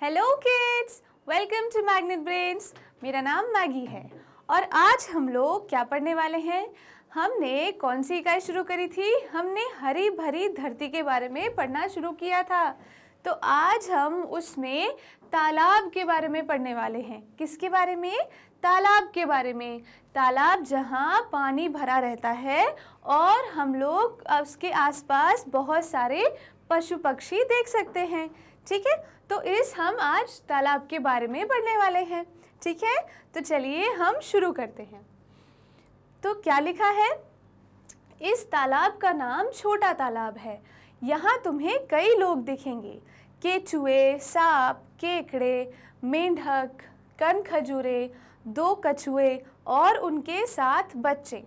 Hello kids, welcome to Magnet Brains. मेरा नाम Maggi है और आज हम लोग क्या पढ़ने वाले हैं। हमने कौन सी इकाई शुरू करी थी? हमने हरी भरी धरती के बारे में पढ़ना शुरू किया था। तो आज हम उसमें तालाब के बारे में पढ़ने वाले हैं। किसके बारे में? तालाब के बारे में। तालाब जहाँ पानी भरा रहता है और हम लोग उसके आसपास बहुत सारे पशु पक्षी देख सकते हैं। ठीक है, तो हम आज तालाब के बारे में पढ़ने वाले हैं। ठीक है, तो चलिए हम शुरू करते हैं। तो क्या लिखा है? इस तालाब का नाम छोटा तालाब है। यहाँ तुम्हें कई लोग दिखेंगे। केचुए, सांप, केकड़े, मेंढक, कनखजूरे, 2 कछुए और उनके साथ बच्चे।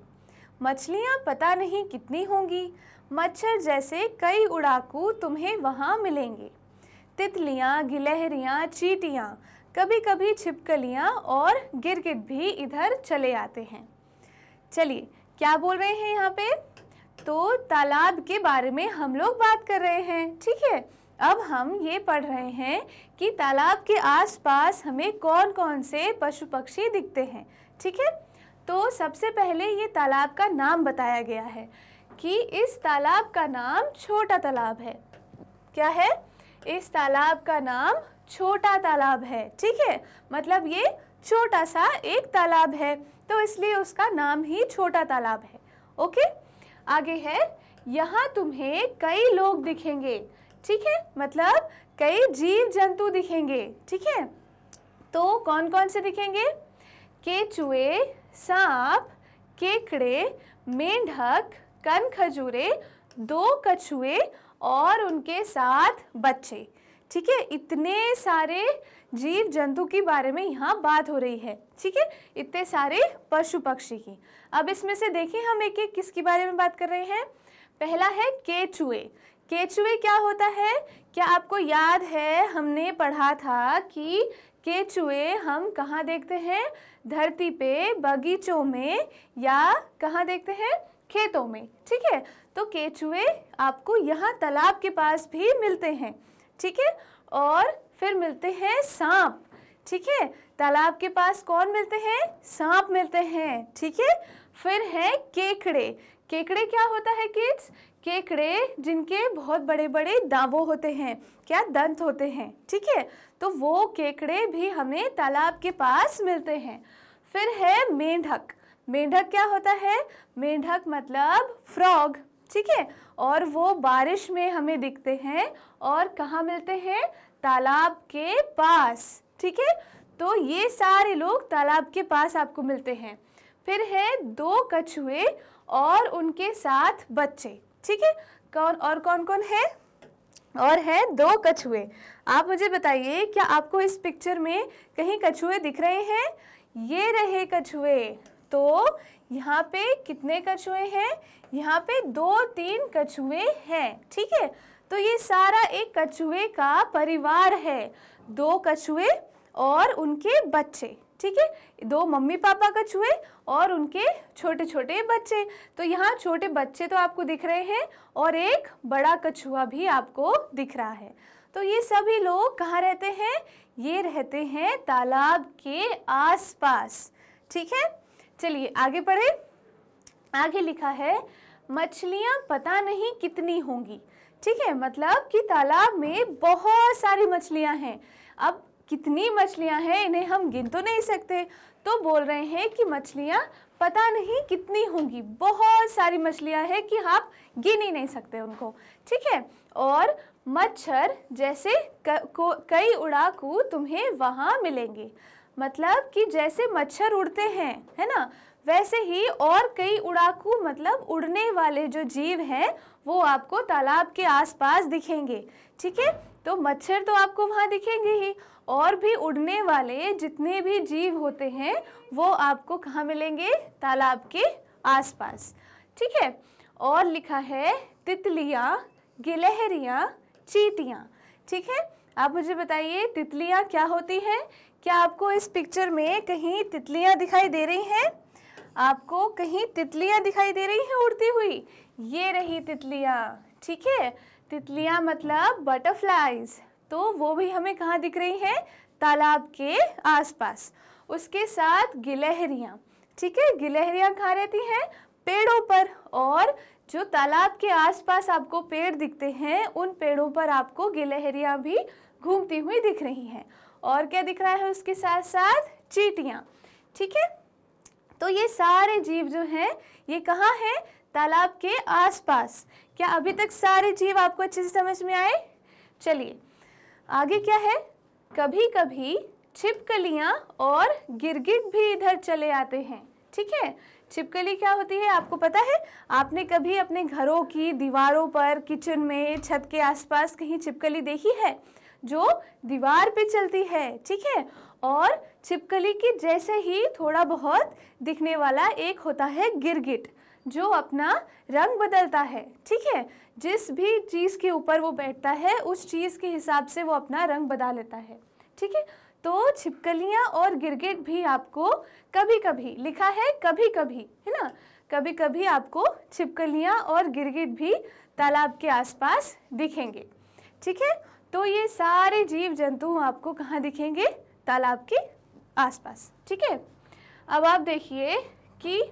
मछलियाँ पता नहीं कितनी होंगी। मच्छर जैसे कई उड़ाकू तुम्हें वहाँ मिलेंगे। तितलियाँ, गिलहरियाँ, चींटियाँ, कभी कभी छिपकलियाँ और गिरगिट भी इधर चले आते हैं। चलिए, क्या बोल रहे हैं यहाँ पे? तो तालाब के बारे में हम लोग बात कर रहे हैं। ठीक है, अब हम ये पढ़ रहे हैं कि तालाब के आसपास हमें कौन कौन से पशु पक्षी दिखते हैं। ठीक है, तो सबसे पहले ये तालाब का नाम बताया गया है कि इस तालाब का नाम छोटा तालाब है। क्या है? इस तालाब का नाम छोटा तालाब है। ठीक है, मतलब ये छोटा सा एक तालाब है, तो इसलिए उसका नाम ही छोटा तालाब है। ओके, आगे है, यहाँ तुम्हें कई लोग दिखेंगे। ठीक है, मतलब कई जीव जंतु दिखेंगे। ठीक है, तो कौन कौन से दिखेंगे? केचुए, सांप, केकड़े, मेंढक, कनखजूरे, 2 कछुए और उनके साथ बच्चे। ठीक है, इतने सारे जीव जंतु के बारे में यहाँ बात हो रही है। ठीक है, इतने सारे पशु पक्षी की। अब इसमें से देखिए हम एक एक किसके बारे में बात कर रहे हैं। पहला है केचुए। केचुए क्या होता है? क्या आपको याद है हमने पढ़ा था कि केचुए हम कहाँ देखते हैं? धरती पे, बगीचों में, या कहाँ देखते हैं? खेतों में। ठीक है, तो केचुए आपको यहाँ तालाब के पास भी मिलते हैं। ठीक है, और फिर मिलते हैं सांप। ठीक है, तालाब के पास कौन मिलते हैं? सांप मिलते हैं। ठीक है, फिर है केकड़े। केकड़े क्या होता है किड्स? केकड़े जिनके बहुत बड़े बड़े दांव होते हैं, क्या दंत होते हैं। ठीक है, तो वो केकड़े भी हमें तालाब के पास मिलते हैं। फिर है मेंढक। मेंढक क्या होता है? मेंढक मतलब फ्रॉग। ठीक है, और वो बारिश में हमें दिखते हैं और कहाँ मिलते हैं? तालाब के पास। ठीक है, तो ये सारे लोग तालाब के पास आपको मिलते हैं। फिर है 2 कछुए और उनके साथ बच्चे। ठीक है, कौन कौन है? और है 2 कछुए। आप मुझे बताइए, क्या आपको इस पिक्चर में कहीं कछुए दिख रहे हैं? ये रहे कछुए। तो यहाँ पे कितने कछुए हैं? यहाँ पे 2-3 कछुए हैं। ठीक है, तो ये सारा एक कछुए का परिवार है। 2 कछुए और उनके बच्चे। ठीक है, 2 मम्मी पापा कछुए और उनके छोटे छोटे बच्चे। तो यहाँ छोटे बच्चे तो आपको दिख रहे हैं और एक बड़ा कछुआ भी आपको दिख रहा है। तो ये सभी लोग कहाँ रहते हैं? ये रहते हैं तालाब के आसपास। ठीक है, चलिए आगे पढ़े। आगे लिखा है, मछलियाँ पता नहीं कितनी होंगी। ठीक है, मतलब कि तालाब में बहुत सारी मछलियाँ हैं। अब कितनी मछलियाँ हैं इन्हें हम गिन तो नहीं सकते, तो बोल रहे हैं कि मछलियाँ पता नहीं कितनी होंगी। बहुत सारी मछलियाँ हैं कि आप गिन ही नहीं सकते उनको। ठीक है, और मच्छर जैसे कई उड़ाकू तुम्हें वहाँ मिलेंगे। मतलब कि जैसे मच्छर उड़ते हैं, है ना, वैसे ही और कई उड़ाकू मतलब उड़ने वाले जो जीव हैं वो आपको तालाब के आसपास दिखेंगे। ठीक है, तो मच्छर तो आपको वहाँ दिखेंगे ही, और भी उड़ने वाले जितने भी जीव होते हैं वो आपको कहाँ मिलेंगे? तालाब के आसपास। ठीक है, और लिखा है तितलियाँ, गिलहरियाँ, चींटियाँ। ठीक है, आप मुझे बताइए तितलियाँ क्या होती हैं? क्या आपको इस पिक्चर में कहीं तितलियाँ दिखाई दे रही हैं? आपको कहीं तितलियाँ दिखाई दे रही हैं उड़ती हुई? ये रही तितलियाँ। ठीक है, तितलियाँ मतलब बटरफ्लाइज। तो वो भी हमें कहाँ दिख रही हैं? तालाब के आसपास। उसके साथ गिलहरियाँ, ठीक है, गिलहरियाँ कहाँ रहती हैं? पेड़ों पर। और जो तालाब के आसपास आपको पेड़ दिखते हैं, उन पेड़ों पर आपको गिलहरियाँ भी घूमती हुई दिख रही हैं। और क्या दिख रहा है उसके साथ साथ? चींटियाँ, ठीक है। तो ये सारे जीव जो हैं ये कहाँ हैं? तालाब के आसपास। क्या अभी तक सारे जीव आपको अच्छे से समझ में आए? चलिए आगे क्या है? कभी कभी छिपकलियाँ और गिरगिट भी इधर चले आते हैं, ठीक है। छिपकली क्या होती है आपको पता है? आपने कभी अपने घरों की दीवारों पर, किचन में, छत के आसपास कहीं छिपकली देखी है? जो दीवार पे चलती है, ठीक है। और छिपकली की जैसे ही थोड़ा बहुत दिखने वाला एक होता है गिरगिट, जो अपना रंग बदलता है, ठीक है। जिस भी चीज़ के ऊपर वो बैठता है उस चीज़ के हिसाब से वो अपना रंग बदल लेता है, ठीक है। तो छिपकलियाँ और गिरगिट भी आपको कभी कभी, लिखा है कभी कभी, है ना, कभी कभी आपको छिपकलियाँ और गिरगिट भी तालाब के आसपास दिखेंगे, ठीक है। तो ये सारे जीव जंतु आपको कहाँ दिखेंगे? तालाब के आसपास, ठीक है। अब आप देखिए कि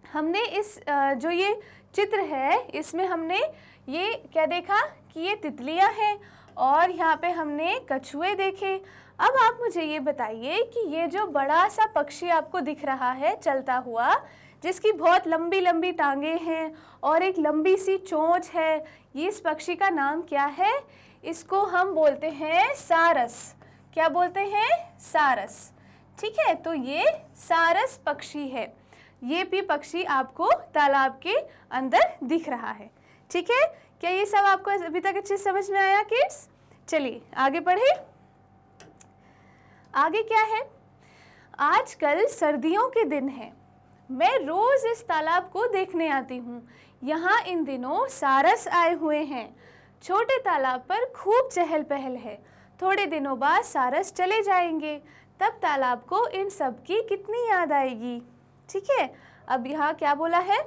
हमने इस जो ये चित्र है इसमें हमने ये क्या देखा कि ये तितलियां हैं और यहाँ पे हमने कछुए देखे। अब आप मुझे ये बताइए कि ये जो बड़ा सा पक्षी आपको दिख रहा है चलता हुआ, जिसकी बहुत लंबी लंबी टांगे हैं और एक लंबी सी चोंच है, ये इस पक्षी का नाम क्या है? इसको हम बोलते हैं सारस। क्या बोलते हैं? सारस, ठीक है। तो ये सारस पक्षी है। ये भी पक्षी आपको तालाब के अंदर दिख रहा है, ठीक है। क्या ये सब आपको अभी तक अच्छे से समझ में आया किड्स? चलिए आगे बढ़े। आगे क्या है? आजकल सर्दियों के दिन है, मैं रोज इस तालाब को देखने आती हूँ। यहाँ इन दिनों सारस आए हुए हैं। छोटे तालाब पर खूब चहल पहल है। थोड़े दिनों बाद सारस चले जाएंगे, तब तालाब को इन सब की कितनी याद आएगी, ठीक है। अब यहाँ क्या बोला है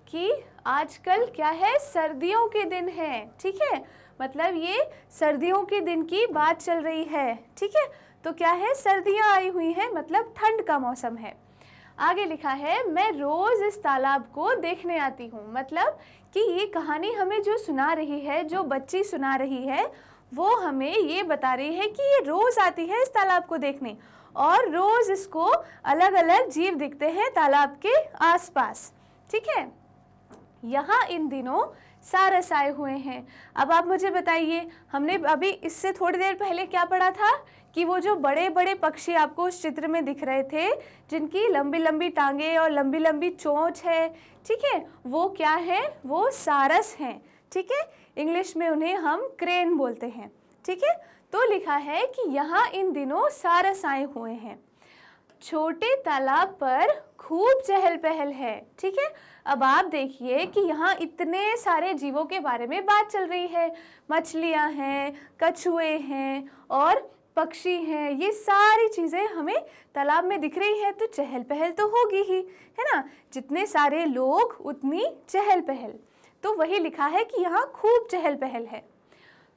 कि आजकल क्या है? सर्दियों के दिन है, ठीक है। मतलब ये सर्दियों के दिन की बात चल रही है, ठीक है। तो क्या है? सर्दियाँ आई हुई हैं, मतलब ठंड का मौसम है। आगे लिखा है मैं रोज इस तालाब को देखने आती हूँ। मतलब कि ये कहानी हमें जो सुना रही है, जो बच्ची सुना रही है, वो हमें ये बता रही है कि ये रोज आती है इस तालाब को देखने और रोज इसको अलग अलग जीव दिखते हैं तालाब के आसपास, ठीक है। यहाँ इन दिनों सारस आए हुए हैं। अब आप मुझे बताइए, हमने अभी इससे थोड़ी देर पहले क्या पढ़ा था कि वो जो बड़े बड़े पक्षी आपको उस चित्र में दिख रहे थे, जिनकी लंबी लंबी टांगे और लंबी लंबी चोंच है, ठीक है, वो क्या है? वो सारस हैं, ठीक है। इंग्लिश में उन्हें हम क्रेन बोलते हैं, ठीक है। तो लिखा है कि यहाँ इन दिनों सारस आए हुए हैं। छोटे तालाब पर खूब चहल पहल है, ठीक है। अब आप देखिए कि यहाँ इतने सारे जीवों के बारे में बात चल रही है। मछलियाँ हैं, कछुए हैं और पक्षी हैं, ये सारी चीज़ें हमें तालाब में दिख रही है, तो चहल पहल तो होगी ही, है ना। जितने सारे लोग उतनी चहल पहल। तो वही लिखा है कि यहाँ खूब चहल पहल है।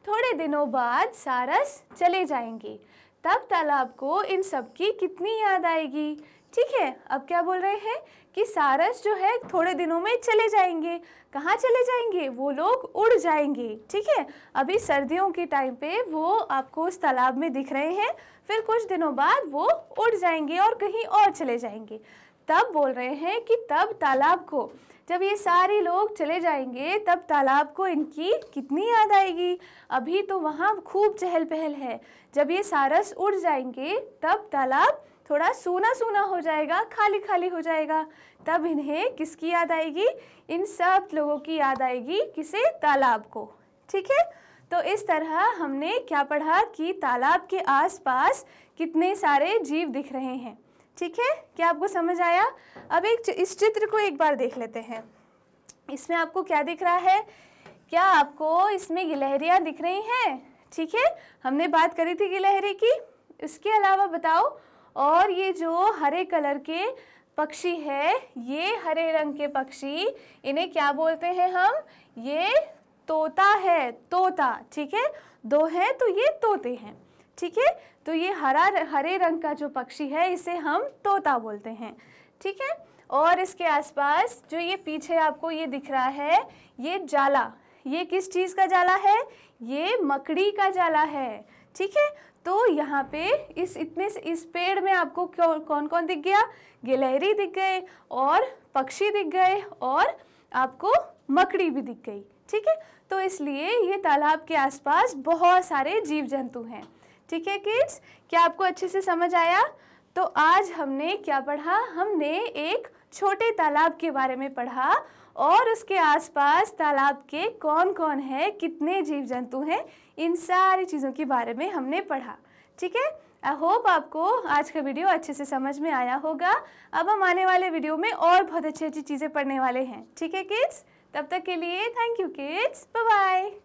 थोड़े दिनों बाद सारस चले जाएंगे, तब तालाब को इन सब की कितनी याद आएगी, ठीक है। अब क्या बोल रहे हैं कि सारस जो है थोड़े दिनों में चले जाएंगे। कहाँ चले जाएंगे? वो लोग उड़ जाएंगे, ठीक है। अभी सर्दियों के टाइम पे वो आपको उस तालाब में दिख रहे हैं, फिर कुछ दिनों बाद वो उड़ जाएंगे और कहीं और चले जाएंगे। तब बोल रहे हैं कि तब तालाब को, जब ये सारे लोग चले जाएंगे, तब तालाब को इनकी कितनी याद आएगी। अभी तो वहाँ खूब चहल पहल है। जब ये सारस उड़ जाएंगे तब तालाब थोड़ा सूना सूना हो जाएगा, खाली खाली हो जाएगा। तब इन्हें किसकी याद आएगी? इन सब लोगों की याद आएगी। किसे? तालाब को, ठीक है। तो इस तरह हमने क्या पढ़ा कि तालाब के आसपास कितने सारे जीव दिख रहे हैं, ठीक है। क्या आपको समझ आया? अब इस चित्र को एक बार देख लेते हैं। इसमें आपको क्या दिख रहा है? क्या आपको इसमें गिलहरियाँ दिख रही हैं? ठीक है, हमने बात करी थी गिलहरी की। इसके अलावा बताओ, और ये जो हरे कलर के पक्षी है, ये हरे रंग के पक्षी, इन्हें क्या बोलते हैं हम? ये तोता है, तोता, ठीक है, दो है तो ये तोते हैं, ठीक है। तो ये हरे रंग का जो पक्षी है इसे हम तोता बोलते हैं, ठीक है। और इसके आसपास जो ये पीछे आपको ये दिख रहा है, ये जाला, ये किस चीज़ का जाला है? ये मकड़ी का जाला है, ठीक है। तो यहाँ पे इस पेड़ में आपको कौन कौन दिख गया? गिलहरी दिख गए और पक्षी दिख गए और आपको मकड़ी भी दिख गई, ठीक है। तो इसलिए ये तालाब के आसपास बहुत सारे जीव जंतु हैं, ठीक है किड्स। क्या आपको अच्छे से समझ आया? तो आज हमने क्या पढ़ा? हमने एक छोटे तालाब के बारे में पढ़ा और उसके आसपास तालाब के कौन कौन है, कितने जीव जंतु हैं, इन सारी चीज़ों के बारे में हमने पढ़ा, ठीक है। आई होप आपको आज का वीडियो अच्छे से समझ में आया होगा। अब हम आने वाले वीडियो में और बहुत अच्छी अच्छी चीज़ें पढ़ने वाले हैं, ठीक है किड्स। तब तक के लिए thank you kids, bye bye.